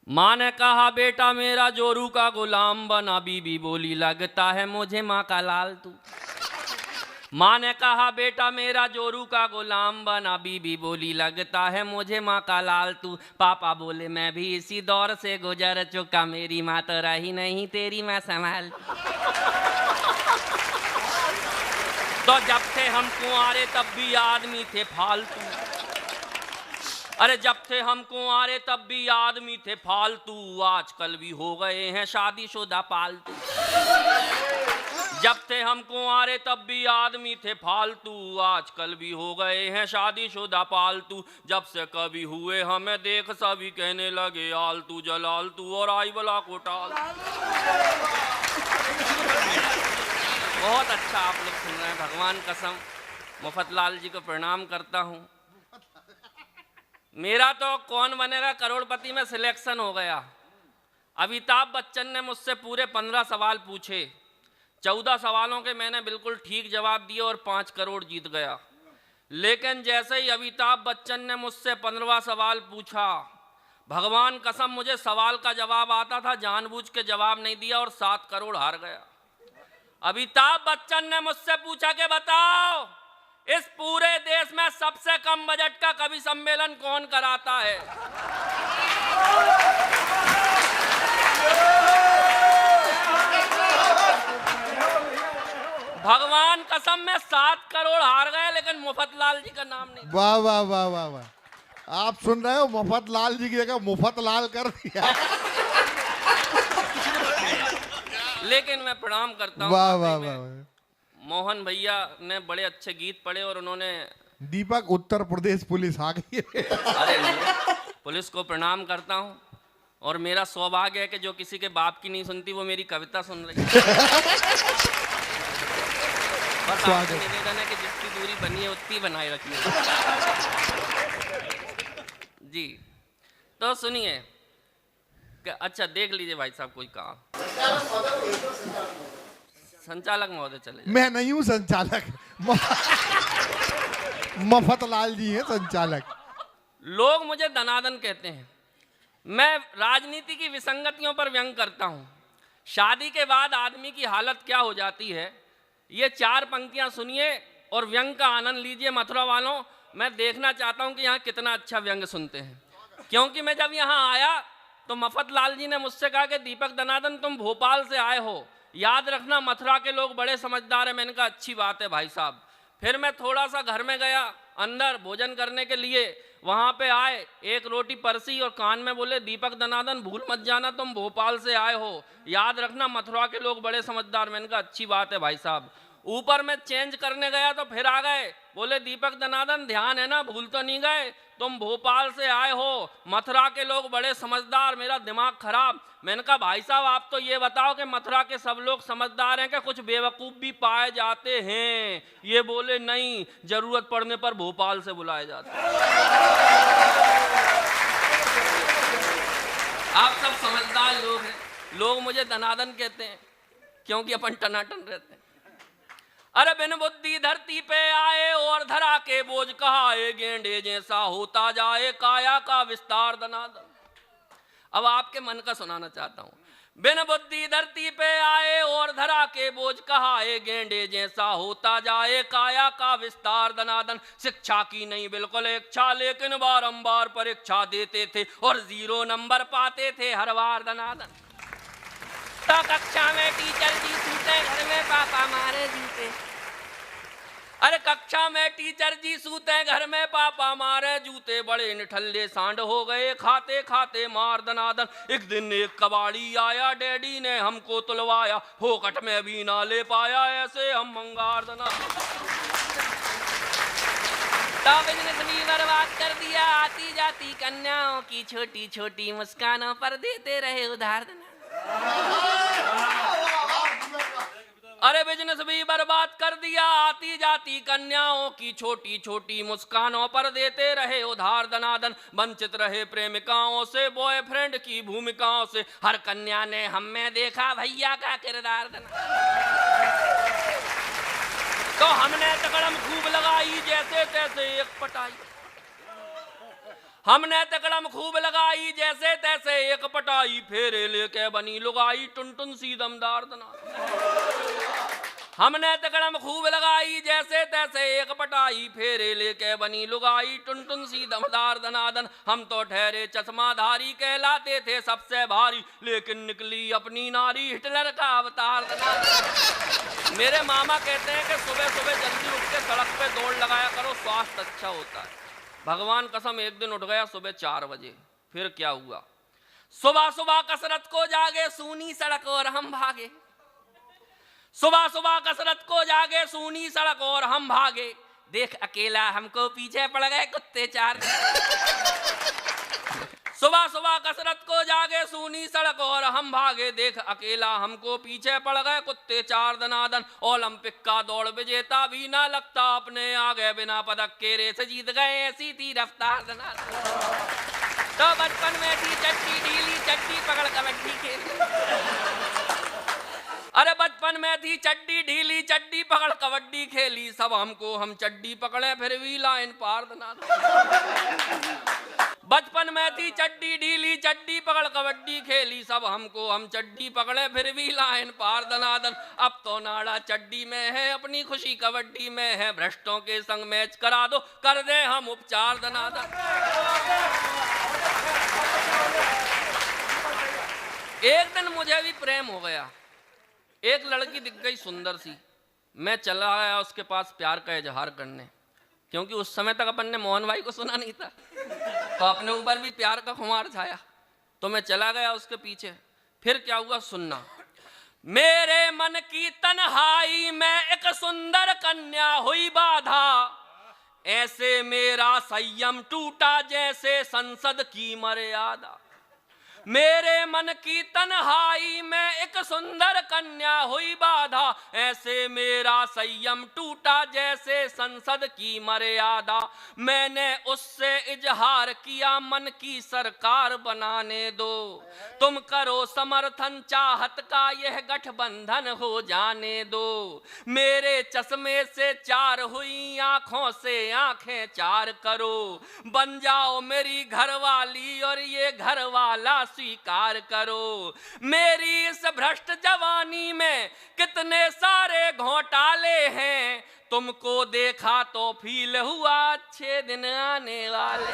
माँ ने कहा बेटा मेरा जोरू का गुलाम बना, बीबी बोली लगता है मुझे माँ का लाल तू। माँ ने कहा बेटा मेरा जोरू का गुलाम बना, बीबी बोली लगता है मुझे माँ का लाल तू। पापा बोले मैं भी इसी दौर से गुजर चुका, मेरी माँ तो रही नहीं तेरी माँ संभाल। तो जब थे हम कुंवारे तब भी आदमी थे फालतू, अरे जब थे हम कुंवारे तब भी आदमी थे फालतू, आजकल भी हो गए हैं शादीशुदा पालतू। जब थे हम कुंवारे तब भी आदमी थे फालतू, आजकल भी हो गए हैं शादीशुदा पालतू। जब से कभी हुए हमें देख सभी कहने लगे आलतू जलालतू और आई बला को टाल। बहुत अच्छा आप लोग सुन रहे हैं, भगवान कसम मुफतलाल जी को प्रणाम करता हूँ। मेरा तो कौन बनेगा करोड़पति में सिलेक्शन हो गया। अमिताभ बच्चन ने मुझसे पूरे 15 सवाल पूछे, 14 सवालों के मैंने बिल्कुल ठीक जवाब दिए और 5 करोड़ जीत गया। लेकिन जैसे ही अमिताभ बच्चन ने मुझसे 15वां सवाल पूछा, भगवान कसम मुझे सवाल का जवाब आता था, जानबूझ के जवाब नहीं दिया और 7 करोड़ हार गया। अमिताभ बच्चन ने मुझसे पूछा कि बताओ इस पूरे देश में सबसे कम बजट का कवि सम्मेलन कौन कराता है? भगवान कसम में 7 करोड़ हार गए, लेकिन मुफतलाल जी का नाम नहीं। वाह वाह वाह वाह वाह, आप सुन रहे हो, मुफतलाल जी की जगह मुफतलाल कर दिया। लेकिन मैं प्रणाम करता हूँ। वाह वाह वाह, मोहन भैया ने बड़े अच्छे गीत पढ़े और उन्होंने दीपक उत्तर प्रदेश पुलिस आ गई है। अरे पुलिस को प्रणाम करता हूँ और मेरा सौभाग्य है कि जो किसी के बाप की नहीं सुनती वो मेरी कविता सुन रही है। बस आपसे निवेदन है कि जितनी दूरी बनी है उतनी बनाए रखिए। जी तो सुनिए, अच्छा देख लीजिए भाई साहब, कोई काम संचालक महोदय चले। मैं नहीं हूँ संचालक, मुफतलाल जी हैं संचालक। लोग मुझे दनादन कहते हैं। मैं राजनीति की विसंगतियों पर व्यंग करता हूँ। शादी के बाद आदमी की हालत क्या हो जाती है, ये 4 पंक्तियाँ सुनिए और व्यंग का आनंद लीजिए। मथुरा वालों, मैं देखना चाहता हूँ कि यहाँ कितना अच्छा व्यंग सुनते हैं, क्योंकि मैं जब यहाँ आया तो मुफतलाल जी ने मुझसे कहा कि दीपक दनादन तुम भोपाल से आए हो, याद रखना मथुरा के लोग बड़े समझदार हैं। मैंने कहा अच्छी बात है भाई साहब। फिर मैं थोड़ा सा घर में गया अंदर भोजन करने के लिए, वहाँ पे आए, एक रोटी परसी और कान में बोले दीपक दनादन भूल मत जाना तुम भोपाल से आए हो, याद रखना मथुरा के लोग बड़े समझदार। मैंने कहा अच्छी बात है भाई साहब। ऊपर में चेंज करने गया तो फिर आ गए, बोले दीपक दनादन ध्यान है ना, भूल तो नहीं गए, तुम भोपाल से आए हो, मथुरा के लोग बड़े समझदार। मेरा दिमाग खराब। मैंने कहा भाई साहब आप तो ये बताओ कि मथुरा के सब लोग समझदार हैं कि कुछ बेवकूफ़ भी पाए जाते हैं? ये बोले नहीं, जरूरत पड़ने पर भोपाल से बुलाए जाते हैं। आप सब समझदार लोग हैं। लोग मुझे दनादन कहते हैं क्योंकि अपन टनाटन रहते हैं। अरे बिन बुद्धि धरती पे आए और धरा के बोझ कहाए, गेंडे जैसा होता जाए काया का विस्तार दनादन। अब आपके मन का सुनाना चाहता हूँ। बिन बुद्धि धरती पे आए और धरा के बोझ कहाए, गेंडे जैसा होता जाए काया का विस्तार दनादन। शिक्षा की नहीं बिल्कुल इच्छा, लेकिन बारंबार परीक्षा देते थे और 0 नंबर पाते थे हर बार दनादन। तो कक्षा में टीचर जी सूते, घर में पापा मारे जूते। अरे कक्षा में टीचर जी सूते, घर में पापा मारे जूते। बड़े निठल्ले सांड हो गए खाते खाते मार दनादन। एक दिन एक कबाड़ी आया, डैडी ने हमको तुलवाया, फोकट में भी ना ले पाया, ऐसे हम मंगार दनादन। तो बिजनेस भी बर्बाद कर दिया, आती जाती कन्याओं की छोटी छोटी मुस्कानों पर देते रहे उधार दनादन। अरे बिजनेस भी बर्बाद कर दिया, आती जाती कन्याओं की छोटी छोटी मुस्कानों पर देते रहे उधार दनादन। वंचित रहे प्रेमिकाओं से, बॉयफ्रेंड की भूमिकाओं से, हर कन्या ने हम में देखा भैया का किरदार दनादन। तो हमने तकड़म खूब लगाई, जैसे तैसे एक पटाई। हमने तकड़म खूब लगाई जैसे तैसे एक पटाई, फेरे लेके बनी लुगाई टुन सी दमदार दनादन। हमने तकड़म खूब लगाई जैसे तैसे एक पटाई, फेरे लेके बनी लुगाई टुन सी दमदार दनादन। हम तो ठहरे चश्माधारी कहलाते थे सबसे भारी, लेकिन निकली अपनी नारी हिटलर का अवतार दनादन। मेरे मामा कहते हैं कि सुबह सुबह जल्दी उठ के सड़क पे दौड़ लगाया करो, स्वास्थ्य अच्छा होता है। भगवान कसम एक दिन उठ गया सुबह 4 बजे। फिर क्या हुआ, सुबह सुबह कसरत को जागे सूनी सड़क और हम भागे। सुबह सुबह कसरत को जागे सूनी सड़क और हम भागे, देख अकेला हमको पीछे पड़ गए कुत्ते 4। सुबह सुबह कसरत को जागे सूनी सड़क और हम भागे, देख अकेला हमको पीछे पड़ गए कुत्ते 4 दनादन। ओलंपिक का दौड़ विजेता भी ना लगता अपने आगे, बिना पदक के रेस जीत गए ऐसी थी रफ्तार दनादन। तो बचपन में थी चट्टी ढीली चट्टी पकड़ कबड्डी खेली। अरे बचपन में थी चड्डी ढीली चड्डी पकड़ कबड्डी खेली, सब हमको हम चड्डी पकड़े फिर भी लाइन पार दनादन। बचपन में थी चड्डी ढीली चड्डी पकड़ कबड्डी खेली, सब हमको हम चड्डी पकड़े फिर भी लाइन पार दनादन। अब तो नाड़ा चड्डी में है अपनी खुशी कबड्डी में है, भ्रष्टों के संग मैच करा दो कर दे हम उपचार दनादन। एक दिन मुझे भी प्रेम हो गया, एक लड़की दिख गई सुंदर सी, मैं चला गया उसके पास प्यार का इजहार करने, क्योंकि उस समय तक अपन ने मोहन भाई को सुना नहीं था, तो अपने ऊपर भी प्यार का खुमार छाया, तो मैं चला गया उसके पीछे। फिर क्या हुआ सुनना, मेरे मन की तन्हाई में एक सुंदर कन्या हुई बाधा, ऐसे मेरा संयम टूटा जैसे संसद की मर्यादा। मेरे मन की तन्हाई में एक सुंदर कन्या हुई बाधा, ऐसे मेरा संयम टूटा जैसे संसद की मर्यादा। मैंने उससे इजहार किया मन की सरकार बनाने दो, तुम करो समर्थन चाहत का यह गठबंधन हो जाने दो। मेरे चश्मे से 4 हुई आंखों से आंखें 4 करो, बन जाओ मेरी घरवाली और ये घरवाला स्वीकार करो। मेरी इस भ्रष्ट जवानी में कितने सारे घोटाले हैं, तुमको देखा तो फील हुआ अच्छे दिन आने वाले।